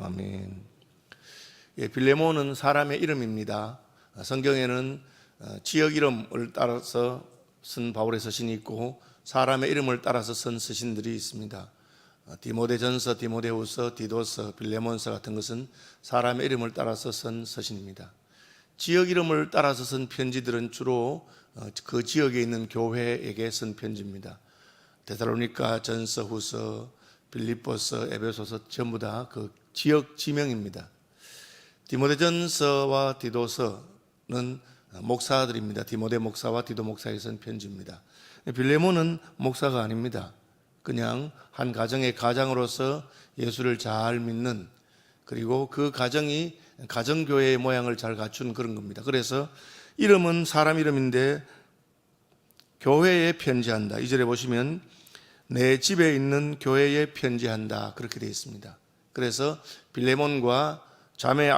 아멘. 빌레몬은 사람의 이름입니다. 성경에는 지역 이름을 따라서 쓴 바울의 서신이 있고 사람의 이름을 따라서 쓴 서신들이 있습니다. 디모데전서, 디모데후서, 디도서, 빌레몬서 같은 것은 사람의 이름을 따라서 쓴 서신입니다. 지역 이름을 따라서 쓴 편지들은 주로 그 지역에 있는 교회에게 쓴 편지입니다. 데살로니가 전서, 후서, 빌립보서, 에베소서 전부 다 그 지역 지명입니다. 디모데전서와 디도서는 목사들입니다. 디모데 목사와 디도 목사에 쓴 편지입니다. 빌레몬은 목사가 아닙니다. 그냥 한 가정의 가장으로서 예수를 잘 믿는, 그리고 그 가정이 가정교회의 모양을 잘 갖춘 그런 겁니다. 그래서 이름은 사람 이름인데 교회에 편지한다. 2절에 보시면 내 집에 있는 교회에 편지한다, 그렇게 되어 있습니다. 그래서 빌레몬과 자매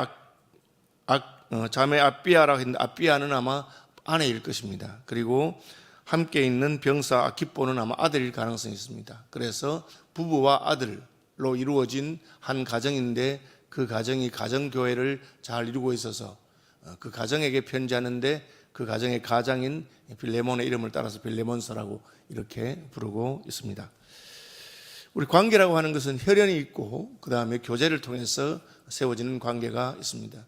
아비아라고 했는데 아비아는 아마 아내일 것입니다. 그리고 함께 있는 병사 아키포는 아마 아들일 가능성이 있습니다. 그래서 부부와 아들로 이루어진 한 가정인데 그 가정이 가정교회를 잘 이루고 있어서 그 가정에게 편지하는데 그 가정의 가장인 빌레몬의 이름을 따라서 빌레몬서라고 이렇게 부르고 있습니다. 우리 관계라고 하는 것은 혈연이 있고 그 다음에 교제를 통해서 세워지는 관계가 있습니다.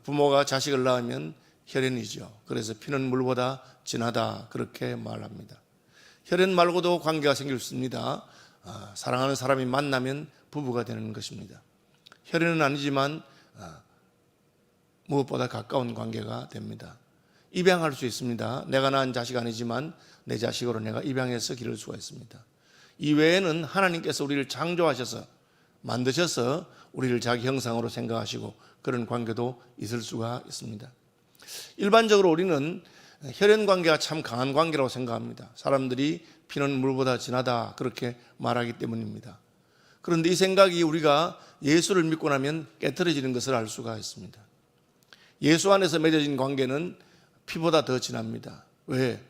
부모가 자식을 낳으면 혈연이죠. 그래서 피는 물보다 진하다, 그렇게 말합니다. 혈연 말고도 관계가 생길 수 있습니다. 사랑하는 사람이 만나면 부부가 되는 것입니다. 혈연은 아니지만 무엇보다 가까운 관계가 됩니다. 입양할 수 있습니다. 내가 낳은 자식 아니지만 내 자식으로 내가 입양해서 기를 수가 있습니다. 이외에는 하나님께서 우리를 창조하셔서 만드셔서 우리를 자기 형상으로 생각하시고 그런 관계도 있을 수가 있습니다. 일반적으로 우리는 혈연 관계가 참 강한 관계라고 생각합니다. 사람들이 피는 물보다 진하다, 그렇게 말하기 때문입니다. 그런데 이 생각이 우리가 예수를 믿고 나면 깨트려지는 것을 알 수가 있습니다. 예수 안에서 맺어진 관계는 피보다 더 진합니다. 왜?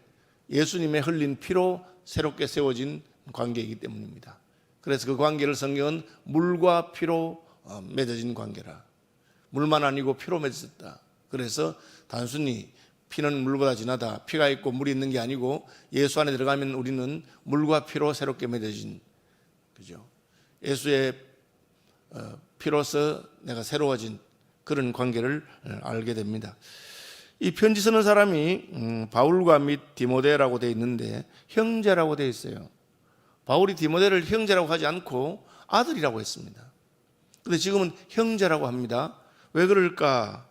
예수님의 흘린 피로 새롭게 세워진 관계이기 때문입니다. 그래서 그 관계를 성경은 물과 피로 맺어진 관계라. 물만 아니고 피로 맺어졌다. 그래서 단순히 피는 물보다 진하다, 피가 있고 물이 있는 게 아니고 예수 안에 들어가면 우리는 물과 피로 새롭게 맺어진, 그죠? 예수의 피로서 내가 새로워진 그런 관계를 알게 됩니다. 이 편지 쓰는 사람이 바울과 및 디모데라고 되어 있는데 형제라고 되어 있어요. 바울이 디모데를 형제라고 하지 않고 아들이라고 했습니다. 그런데 지금은 형제라고 합니다. 왜 그럴까?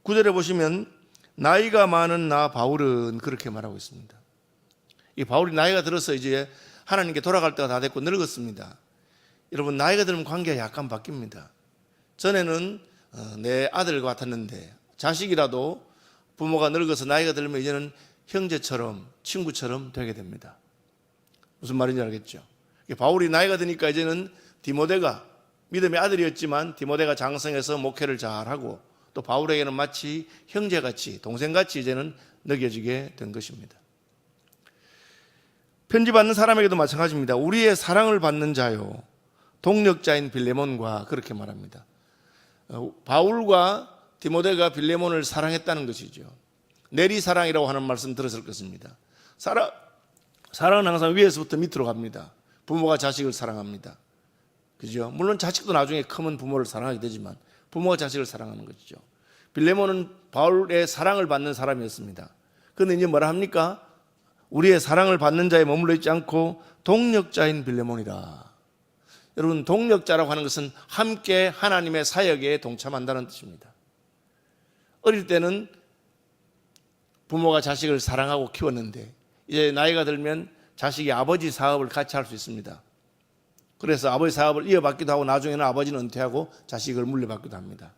9절에 보시면 나이가 많은 나 바울은 그렇게 말하고 있습니다. 이 바울이 나이가 들어서 이제 하나님께 돌아갈 때가 다 됐고 늙었습니다. 여러분, 나이가 들면 관계가 약간 바뀝니다. 전에는 내 아들 같았는데 자식이라도 부모가 늙어서 나이가 들면 이제는 형제처럼 친구처럼 되게 됩니다. 무슨 말인지 알겠죠? 바울이 나이가 드니까 이제는 디모데가 믿음의 아들이었지만 디모데가 장성해서 목회를 잘하고 또 바울에게는 마치 형제같이 동생같이 이제는 느껴지게 된 것입니다. 편지받는 사람에게도 마찬가지입니다. 우리의 사랑을 받는 자요 동력자인 빌레몬과 그렇게 말합니다. 바울과 디모데가 빌레몬을 사랑했다는 것이죠. 내리사랑이라고 하는 말씀 들었을 것입니다. 사랑은 항상 위에서부터 밑으로 갑니다. 부모가 자식을 사랑합니다. 그죠? 물론 자식도 나중에 크면 부모를 사랑하게 되지만 부모가 자식을 사랑하는 것이죠. 빌레몬은 바울의 사랑을 받는 사람이었습니다. 그런데 이제 뭐라 합니까? 우리의 사랑을 받는 자에 머물러 있지 않고 동력자인 빌레몬이라. 여러분, 동력자라고 하는 것은 함께 하나님의 사역에 동참한다는 뜻입니다. 어릴 때는 부모가 자식을 사랑하고 키웠는데 이제 나이가 들면 자식이 아버지 사업을 같이 할 수 있습니다. 그래서 아버지 사업을 이어받기도 하고 나중에는 아버지는 은퇴하고 자식을 물려받기도 합니다.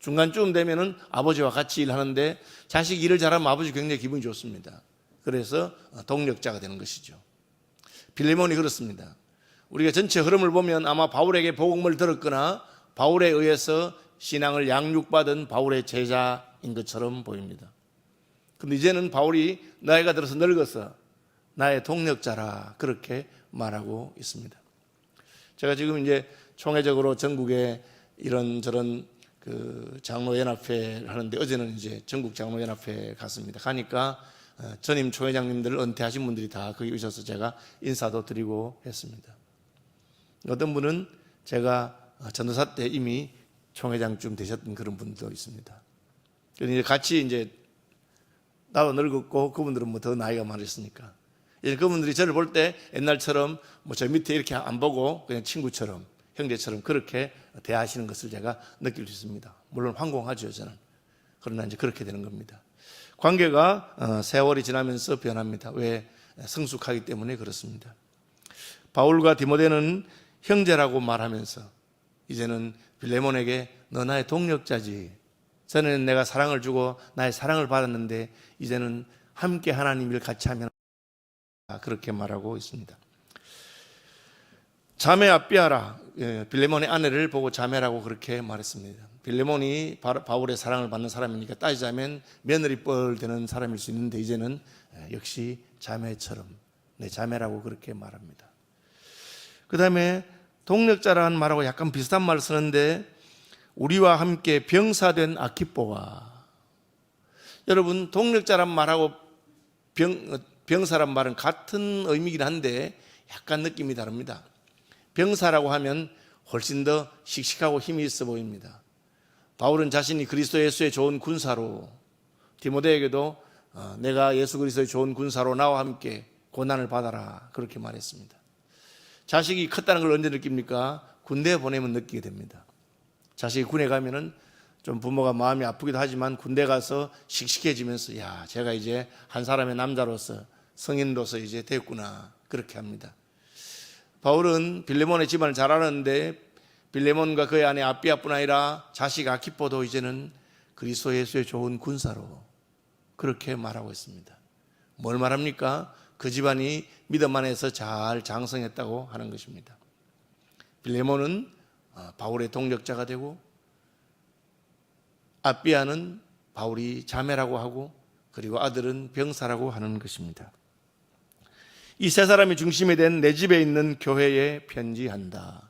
중간쯤 되면은 아버지와 같이 일하는데 자식이 일을 잘하면 아버지 굉장히 기분이 좋습니다. 그래서 동력자가 되는 것이죠. 빌레몬이 그렇습니다. 우리가 전체 흐름을 보면 아마 바울에게 복음을 들었거나 바울에 의해서 신앙을 양육받은 바울의 제자인 것처럼 보입니다. 그런데 이제는 바울이 나이가 들어서 늙어서 나의 동력자라 그렇게 말하고 있습니다. 제가 지금 이제 총회적으로 전국에 이런저런 그 장로연합회 하는데 어제는 이제 전국 장로연합회 갔습니다. 가니까 전임 총회장님들 은퇴하신 분들이 다 거기 오셔서 제가 인사도 드리고 했습니다. 어떤 분은 제가 전도사 때 이미 총회장쯤 되셨던 그런 분도 있습니다. 그래서 같이 이제 나도 늙었고 그분들은 뭐 더 나이가 많으셨으니까 이제 그분들이 저를 볼 때 옛날처럼 뭐 저 밑에 이렇게 안 보고 그냥 친구처럼 형제처럼 그렇게 대하시는 것을 제가 느낄 수 있습니다. 물론 황공하죠 저는. 그러나 이제 그렇게 되는 겁니다. 관계가 세월이 지나면서 변합니다. 왜? 성숙하기 때문에 그렇습니다. 바울과 디모데는 형제라고 말하면서 이제는 빌레몬에게 너 나의 동력자지. 전에는 내가 사랑을 주고 나의 사랑을 받았는데 이제는 함께 하나님 일 같이 하면 그렇게 말하고 있습니다. 자매 아비아라, 빌레몬의 아내를 보고 자매라고 그렇게 말했습니다. 빌레몬이 바울의 사랑을 받는 사람이니까 따지자면 며느리 뻘 되는 사람일 수 있는데 이제는 역시 자매처럼 내 자매라고 그렇게 말합니다. 그 다음에 동력자라는 말하고 약간 비슷한 말을 쓰는데 우리와 함께 병사된 아키뽀와, 여러분 동력자란 말하고 병사란 말은 같은 의미긴 한데 약간 느낌이 다릅니다. 병사라고 하면 훨씬 더 씩씩하고 힘이 있어 보입니다. 바울은 자신이 그리스도 예수의 좋은 군사로 디모데에게도 내가 예수 그리스도의 좋은 군사로 나와 함께 고난을 받아라 그렇게 말했습니다. 자식이 컸다는 걸 언제 느낍니까? 군대에 보내면 느끼게 됩니다. 자식이 군에 가면은 좀 부모가 마음이 아프기도 하지만 군대 가서 씩씩해지면서 야, 제가 이제 한 사람의 남자로서 성인으로서 이제 됐구나 그렇게 합니다. 바울은 빌레몬의 집안을 잘 알았는데 빌레몬과 그의 아내 아비아뿐 아니라 자식 아키포도 이제는 그리스도 예수의 좋은 군사로 그렇게 말하고 있습니다. 뭘 말합니까? 그 집안이 믿음 안에서 잘 장성했다고 하는 것입니다. 빌레몬은 바울의 동력자가 되고 아비아는 바울이 자매라고 하고 그리고 아들은 병사라고 하는 것입니다. 이 세 사람이 중심이 된 내 집에 있는 교회에 편지한다.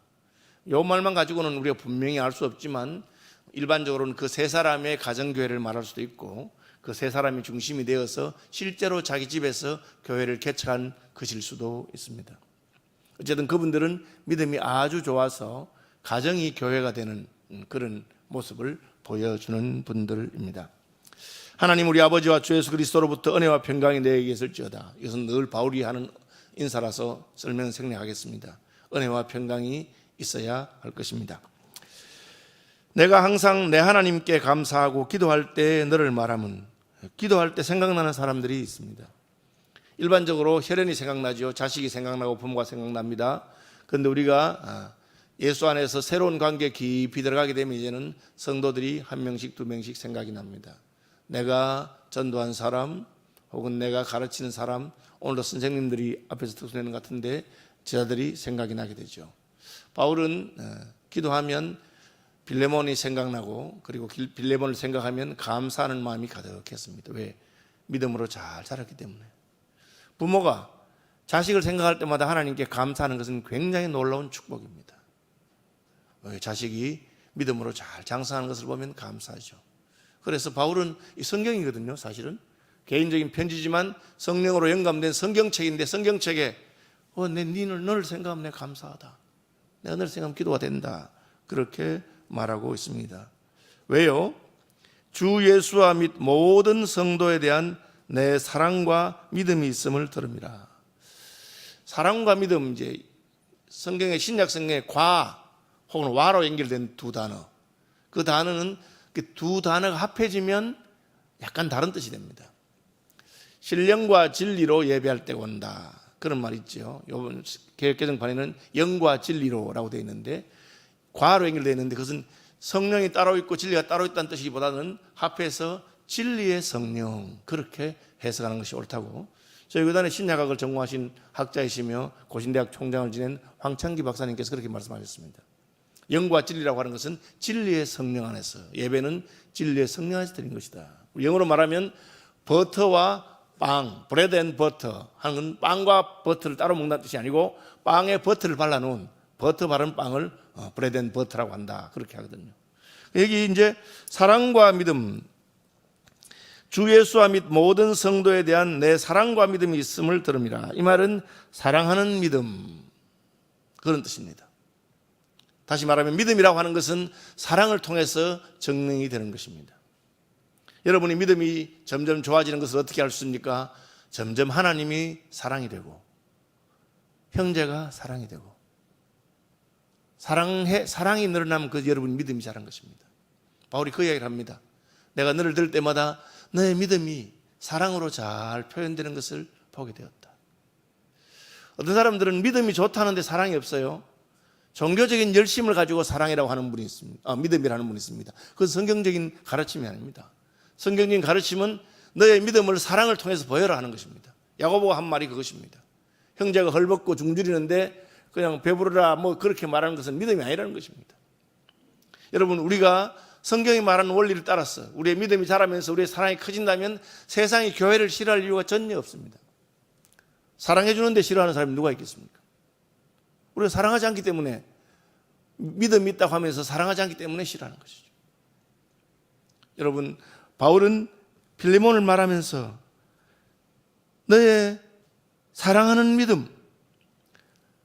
이 말만 가지고는 우리가 분명히 알 수 없지만 일반적으로는 그 세 사람의 가정교회를 말할 수도 있고 그 세 사람이 중심이 되어서 실제로 자기 집에서 교회를 개척한 것일 수도 있습니다. 어쨌든 그분들은 믿음이 아주 좋아서 가정이 교회가 되는 그런 모습을 보여주는 분들입니다. 하나님 우리 아버지와 주 예수 그리스도로부터 은혜와 평강이 내게 있을지어다. 이것은 늘 바울이 하는 인사라서 설명 생략하겠습니다. 은혜와 평강이 있어야 할 것입니다. 내가 항상 내 하나님께 감사하고 기도할 때 너를 말하면, 기도할 때 생각나는 사람들이 있습니다. 일반적으로 혈연이 생각나죠. 자식이 생각나고 부모가 생각납니다. 그런데 우리가 예수 안에서 새로운 관계에 깊이 들어가게 되면 이제는 성도들이 한 명씩 두 명씩 생각이 납니다. 내가 전도한 사람 혹은 내가 가르치는 사람, 오늘도 선생님들이 앞에서 특수내는 것 같은데 제자들이 생각이 나게 되죠. 바울은 기도하면 빌레몬이 생각나고 그리고 빌레몬을 생각하면 감사하는 마음이 가득했습니다. 왜? 믿음으로 잘 자랐기 때문에. 부모가 자식을 생각할 때마다 하나님께 감사하는 것은 굉장히 놀라운 축복입니다. 자식이 믿음으로 잘 장성하는 것을 보면 감사하죠. 그래서 바울은 이 성경이거든요. 사실은 개인적인 편지지만 성령으로 영감된 성경책인데 성경책에 너를 생각하면 내가 감사하다. 내가 너를 생각하면 기도가 된다. 그렇게 말하고 있습니다. 왜요? 주 예수와 및 모든 성도에 대한 내 사랑과 믿음이 있음을 들음이라. 사랑과 믿음, 이제 성경의 신약 성경의 과 혹은 와로 연결된 두 단어. 그 단어는 그 두 단어가 합해지면 약간 다른 뜻이 됩니다. 신령과 진리로 예배할 때가 온다. 그런 말이 있죠. 이번 개역개정판에는 영과 진리로라고 되어 있는데 과로 연결되어 있는데 그것은 성령이 따로 있고 진리가 따로 있다는 뜻이기보다는 합해서 진리의 성령 그렇게 해석하는 것이 옳다고 저희 교단의 신약학을 전공하신 학자이시며 고신대학 총장을 지낸 황창기 박사님께서 그렇게 말씀하셨습니다. 영과 진리라고 하는 것은 진리의 성령 안에서, 예배는 진리의 성령 안에서 드린 것이다. 영어로 말하면 버터와 빵, 브레드 앤 버터 하는 건 빵과 버터를 따로 먹는다는 뜻이 아니고 빵에 버터를 발라놓은 버터 바른 빵을 브레드 앤 버터라고 한다. 그렇게 하거든요. 여기 이제 사랑과 믿음, 주 예수와 및 모든 성도에 대한 내 사랑과 믿음이 있음을 들음이라. 이 말은 사랑하는 믿음, 그런 뜻입니다. 다시 말하면 믿음이라고 하는 것은 사랑을 통해서 증명이 되는 것입니다. 여러분이 믿음이 점점 좋아지는 것을 어떻게 알 수 있습니까? 점점 하나님이 사랑이 되고 형제가 사랑이 되고 사랑이 늘어나면 그 여러분 믿음이 자란 것입니다. 바울이 그 이야기를 합니다. 내가 너를 들을 때마다 너의 믿음이 사랑으로 잘 표현되는 것을 보게 되었다. 어떤 사람들은 믿음이 좋다는데 사랑이 없어요. 종교적인 열심을 가지고 사랑이라고 하는 분이 있습니다. 믿음이라는 분이 있습니다. 그건 성경적인 가르침이 아닙니다. 성경적인 가르침은 너의 믿음을 사랑을 통해서 보여라 하는 것입니다. 야고보가 한 말이 그것입니다. 형제가 헐벗고 굶주리는데 그냥 배부르라 뭐 그렇게 말하는 것은 믿음이 아니라는 것입니다. 여러분, 우리가 성경이 말하는 원리를 따라서 우리의 믿음이 자라면서 우리의 사랑이 커진다면 세상이 교회를 싫어할 이유가 전혀 없습니다. 사랑해 주는데 싫어하는 사람이 누가 있겠습니까? 우리가 사랑하지 않기 때문에, 믿음이 있다고 하면서 사랑하지 않기 때문에 싫어하는 것이죠. 여러분, 바울은 필레몬을 말하면서 너의 사랑하는 믿음,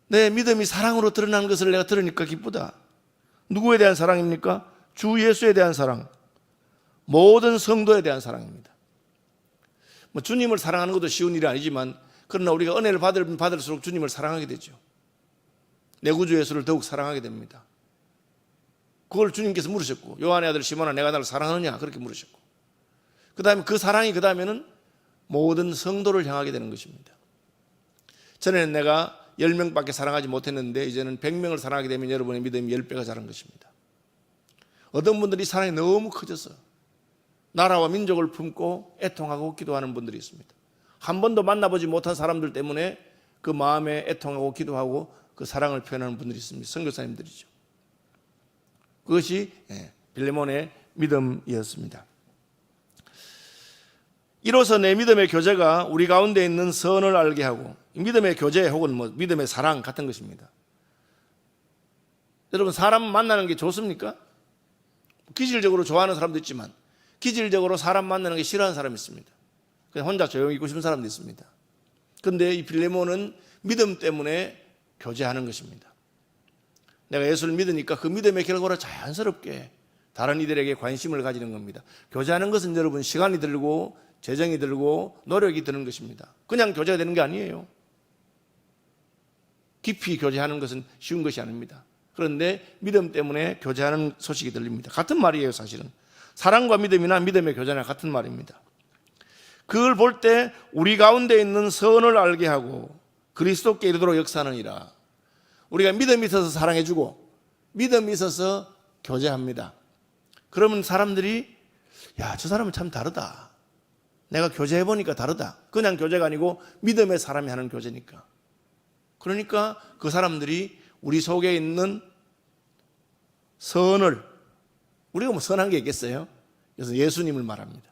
내 믿음이 사랑으로 드러나는 것을 내가 들으니까 기쁘다. 누구에 대한 사랑입니까? 주 예수에 대한 사랑, 모든 성도에 대한 사랑입니다. 주님을 사랑하는 것도 쉬운 일이 아니지만, 그러나 우리가 은혜를 받으면 받을수록 주님을 사랑하게 되죠. 내 구주 예수를 더욱 사랑하게 됩니다. 그걸 주님께서 물으셨고, 요한의 아들 시몬아 내가 나를 사랑하느냐 그렇게 물으셨고, 그 다음에 그 사랑이 그 다음에는 모든 성도를 향하게 되는 것입니다. 전에는 내가 10명밖에 사랑하지 못했는데 이제는 100명을 사랑하게 되면 여러분의 믿음이 10배가 자란 것입니다. 어떤 분들이 사랑이 너무 커져서 나라와 민족을 품고 애통하고 기도하는 분들이 있습니다. 한 번도 만나보지 못한 사람들 때문에 그 마음에 애통하고 기도하고 그 사랑을 표현하는 분들이 있습니다. 선교사님들이죠. 그것이 빌레몬의 믿음이었습니다. 이로써 내 믿음의 교제가 우리 가운데 있는 선을 알게 하고, 믿음의 교제 혹은 믿음의 사랑 같은 것입니다. 여러분, 사람 만나는 게 좋습니까? 기질적으로 좋아하는 사람도 있지만 기질적으로 사람 만나는 게 싫어하는 사람이 있습니다. 그냥 혼자 조용히 있고 싶은 사람도 있습니다. 그런데 이 빌레몬은 믿음 때문에 교제하는 것입니다. 내가 예수를 믿으니까 그 믿음의 결과로 자연스럽게 다른 이들에게 관심을 가지는 겁니다. 교제하는 것은 여러분 시간이 들고 재정이 들고 노력이 드는 것입니다. 그냥 교제가 되는 게 아니에요. 깊이 교제하는 것은 쉬운 것이 아닙니다. 그런데 믿음 때문에 교제하는 소식이 들립니다. 같은 말이에요. 사실은 사랑과 믿음이나 믿음의 교제나 같은 말입니다. 그걸 볼 때 우리 가운데 있는 선을 알게 하고 그리스도께 이르도록 역사하느니라. 우리가 믿음이 있어서 사랑해주고 믿음이 있어서 교제합니다. 그러면 사람들이 야, 저 사람은 참 다르다. 내가 교제해보니까 다르다. 그냥 교제가 아니고 믿음의 사람이 하는 교제니까. 그러니까 그 사람들이 우리 속에 있는 선을, 우리가 뭐 선한 게 있겠어요? 그래서 예수님을 말합니다.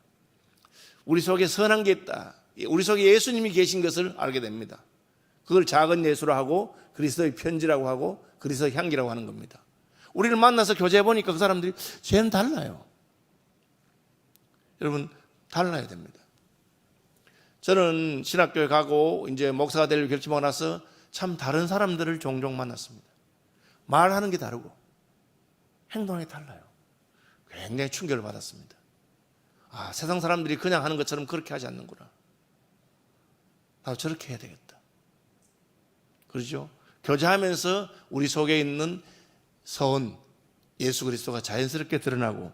우리 속에 선한 게 있다. 우리 속에 예수님이 계신 것을 알게 됩니다. 그걸 작은 예수로 하고 그리스도의 편지라고 하고 그리스도의 향기라고 하는 겁니다. 우리를 만나서 교제해보니까 그 사람들이 쟤는 달라요. 여러분, 달라야 됩니다. 저는 신학교에 가고 이제 목사가 되려고 결심하고 나서 참 다른 사람들을 종종 만났습니다. 말하는 게 다르고 행동이 달라요. 굉장히 충격을 받았습니다. 아, 세상 사람들이 그냥 하는 것처럼 그렇게 하지 않는구나. 나도 저렇게 해야 되겠다. 그렇죠? 교제하면서 우리 속에 있는 선, 예수 그리스도가 자연스럽게 드러나고,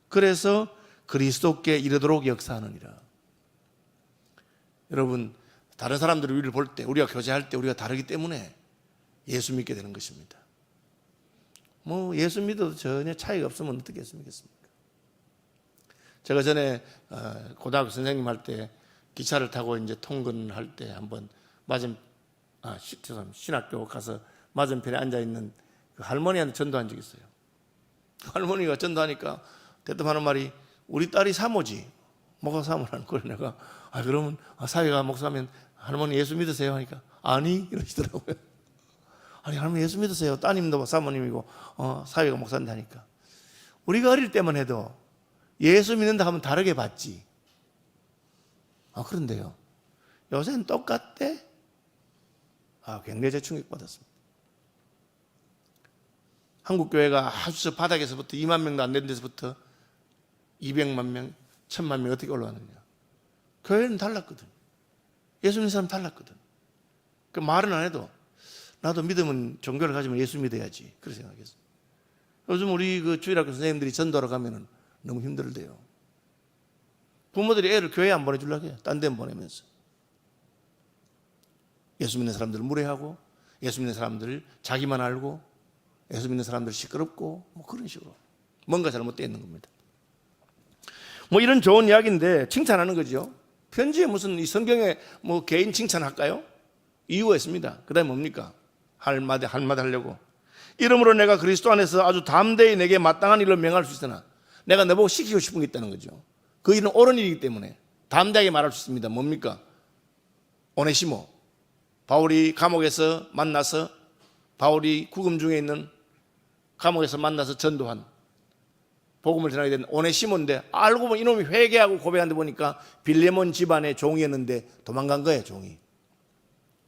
그래서 그리스도께 이르도록 역사하느니라. 여러분, 다른 사람들이 우리를 볼 때, 우리가 교제할 때 우리가 다르기 때문에 예수 믿게 되는 것입니다. 뭐 예수 믿어도 전혀 차이가 없으면 어떻게 했습니까? 제가 전에 고등학교 선생님 할 때 기차를 타고 이제 통근할 때 한번 신학교 가서 맞은편에 앉아 있는 그 할머니한테 전도한 적이 있어요. 할머니가 전도하니까 대답하는 말이 우리 딸이 사모지, 뭐가 사모라는 걸 내가 그러면 사위가 목사면 할머니 예수 믿으세요 하니까 아니 이러시더라고요. 아니 할머니 예수 믿으세요. 따님도 사모님이고 사위가 목사인데 하니까. 우리가 어릴 때만 해도 예수 믿는다 하면 다르게 봤지. 그런데요, 요새는 똑같대? 굉장히 충격받았습니다. 한국교회가 아주 저 바닥에서부터 2만 명도 안 되는 데서부터 200만 명, 1000만 명 어떻게 올라가느냐. 교회는 달랐거든. 예수 믿는 사람 달랐거든. 그 말은 안 해도 나도 믿으면 종교를 가지면 예수 믿어야지. 그렇게 생각했어. 요즘 우리 그 주일학교 선생님들이 전도하러 가면은 너무 힘들대요. 부모들이 애를 교회에 안 보내주려고 해요. 딴 데 보내면서. 예수 믿는 사람들을 무례하고, 예수 믿는 사람들을 자기만 알고, 예수 믿는 사람들 시끄럽고, 뭐 그런 식으로. 뭔가 잘못되어 있는 겁니다. 뭐 이런 좋은 이야기인데 칭찬하는 거죠. 편지에 무슨 이 성경에 뭐 개인 칭찬할까요? 이유가 있습니다. 그 다음에 뭡니까? 한마디 하려고. 이러므로 내가 그리스도 안에서 아주 담대히 내게 마땅한 일로 명할 수 있으나 내가 너보고 시키고 싶은 게 있다는 거죠. 그 일은 옳은 일이기 때문에 담대하게 말할 수 있습니다. 뭡니까? 오네시모. 바울이 감옥에서 만나서, 바울이 구금 중에 있는 감옥에서 만나서 전도한, 복음을 전하게 된 오네시모인데, 알고 보면 이놈이 회개하고 고백하는데 보니까 빌레몬 집안의 종이었는데 도망간 거예요. 종이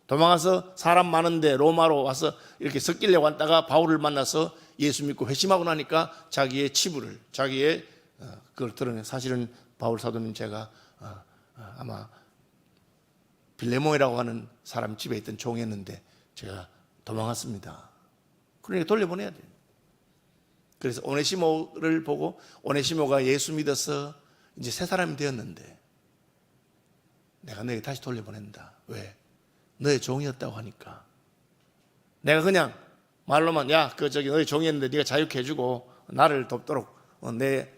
도망가서 사람 많은데 로마로 와서 이렇게 섞이려고 하다가 바울을 만나서 예수 믿고 회심하고 나니까 자기의 치부를, 자기의 그걸 드러내. 사실은 바울 사도님 제가 아마 빌레몬이라고 하는 사람 집에 있던 종이었는데 제가 도망갔습니다. 그러니까 돌려보내야 돼요. 그래서 오네시모를 보고, 오네시모가 예수 믿어서 이제 새 사람이 되었는데 내가 너에게 다시 돌려보낸다. 왜? 너의 종이었다고 하니까. 내가 그냥 말로만 너의 종이었는데 네가 자유케 해주고 나를 돕도록 내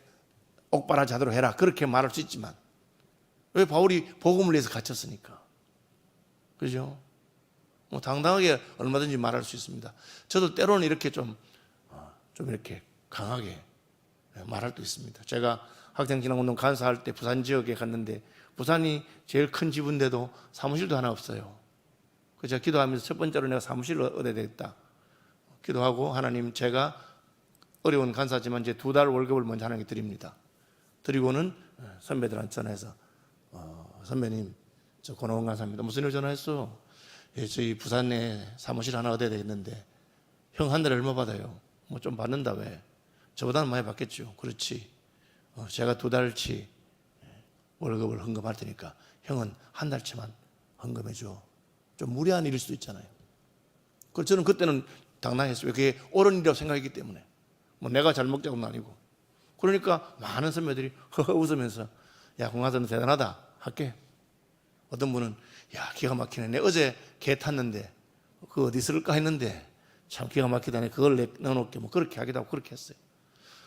옥바라지 하도록 해라, 그렇게 말할 수 있지만, 왜? 바울이 복음을 위해서 갇혔으니까. 그죠? 뭐 당당하게 얼마든지 말할 수 있습니다. 저도 때로는 이렇게 좀 이렇게 강하게 말할 때 있습니다. 제가 학생진흥운동 간사할 때 부산 지역에 갔는데, 부산이 제일 큰 지부인데도 사무실도 하나 없어요. 그래서 제가 기도하면서 첫 번째로 내가 사무실을 얻어야 되겠다 기도하고, 하나님, 제가 어려운 간사지만 이제 2달 월급을 먼저 하나님께 드립니다. 드리고는 선배들한테 전화해서 선배님, 저 권호원 간사입니다. 무슨 일 전화했어? 저희 부산에 사무실 하나 얻어야 되겠는데 형 한 달에 얼마 받아요? 뭐 좀 받는다. 왜? 저보다는 많이 받겠죠. 그렇지. 제가 2달치 월급을 헌금할 테니까 형은 한 달치만 헌금해 줘. 좀 무리한 일일 수도 있잖아요. 그래서 저는 그때는 당당했어요. 그게 옳은 일이라고 생각했기 때문에. 뭐 내가 잘 먹자고는 아니고. 그러니까 많은 선배들이 허허 웃으면서, 야, 공화선은 대단하다, 할게. 어떤 분은, 야, 기가 막히네. 내가 어제 개 탔는데 그거 어디 쓸까 했는데 참 기가 막히다네. 그걸 넣어놓을게. 뭐 그렇게 하기도 하고 그렇게 했어요.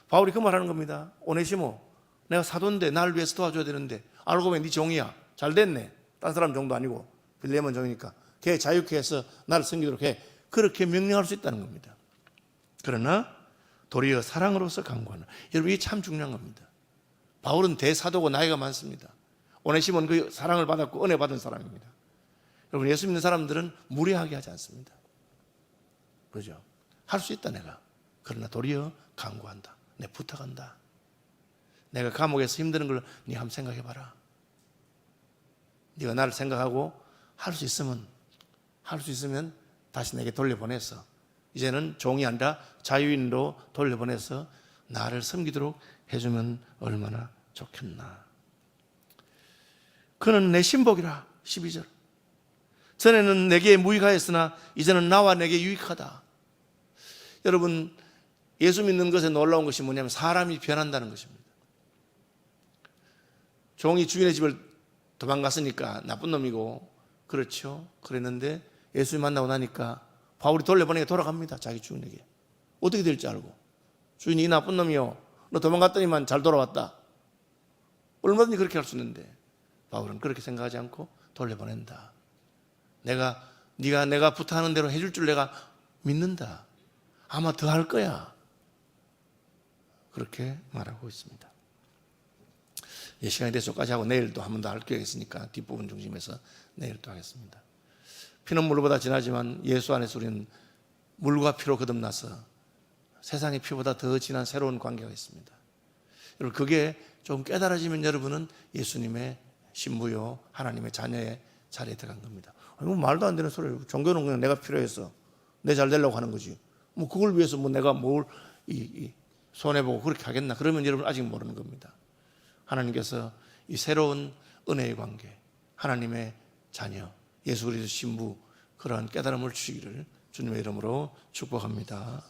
바울이 그 말하는 겁니다. 오네시모, 내가 사도인데 나를 위해서 도와줘야 되는데 알고 보면 네 종이야. 잘 됐네. 딴 사람 종도 아니고 빌레몬 종이니까 걔 자유케 해서 나를 섬기도록 해. 그렇게 명령할 수 있다는 겁니다. 그러나 도리어 사랑으로서 강구하는. 여러분, 이게 참 중요한 겁니다. 바울은 대사도고 나이가 많습니다. 오네시모는 그 사랑을 받았고 은혜 받은 사람입니다. 여러분, 예수 믿는 사람들은 무례하게 하지 않습니다. 그죠? 할 수 있다 내가. 그러나 도리어 강구한다. 내 부탁한다. 내가 감옥에서 힘드는 걸 네 한번 생각해봐라. 네가 나를 생각하고 할 수 있으면 다시 내게 돌려보내서 이제는 종이 아니라 자유인으로 돌려보내서 나를 섬기도록 해주면 얼마나 좋겠나. 그는 내 신복이라. 12절. 전에는 내게 무익하였으나 이제는 나와 내게 유익하다. 여러분, 예수 믿는 것에 놀라운 것이 뭐냐면 사람이 변한다는 것입니다. 종이 주인의 집을 도망갔으니까 나쁜 놈이고, 그렇죠? 그랬는데 예수 만나고 나니까 바울이 돌려보내게 돌아갑니다. 자기 주인에게. 어떻게 될지 알고. 주인이 이 나쁜 놈이요, 너 도망갔더니만 잘 돌아왔다. 얼마든지 그렇게 할 수 있는데 바울은 그렇게 생각하지 않고 돌려보낸다. 네가 내가 부탁하는 대로 해줄 줄 내가 믿는다. 아마 더 할 거야. 그렇게 말하고 있습니다. 시간이 돼서 여기까지 하고 내일 또 한 번 더 할 기회가 있으니까 뒷부분 중심에서 내일 또 하겠습니다. 피는 물보다 진하지만 예수 안에서 우리는 물과 피로 거듭나서 세상의 피보다 더 진한 새로운 관계가 있습니다. 여러분, 그게 좀 깨달아지면 여러분은 예수님의 신부요 하나님의 자녀의 자리에 들어간 겁니다. 아니, 뭐 말도 안 되는 소리예요. 종교는 그냥 내가 필요해서 내 잘 되려고 하는 거지. 뭐 그걸 위해서 뭐 내가 뭘 손해보고 그렇게 하겠나? 그러면 여러분 아직 모르는 겁니다. 하나님께서 이 새로운 은혜의 관계, 하나님의 자녀, 예수 그리스도 신부, 그러한 깨달음을 주시기를 주님의 이름으로 축복합니다.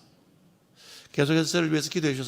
계속해서 저를 위해서 기도해 주셔서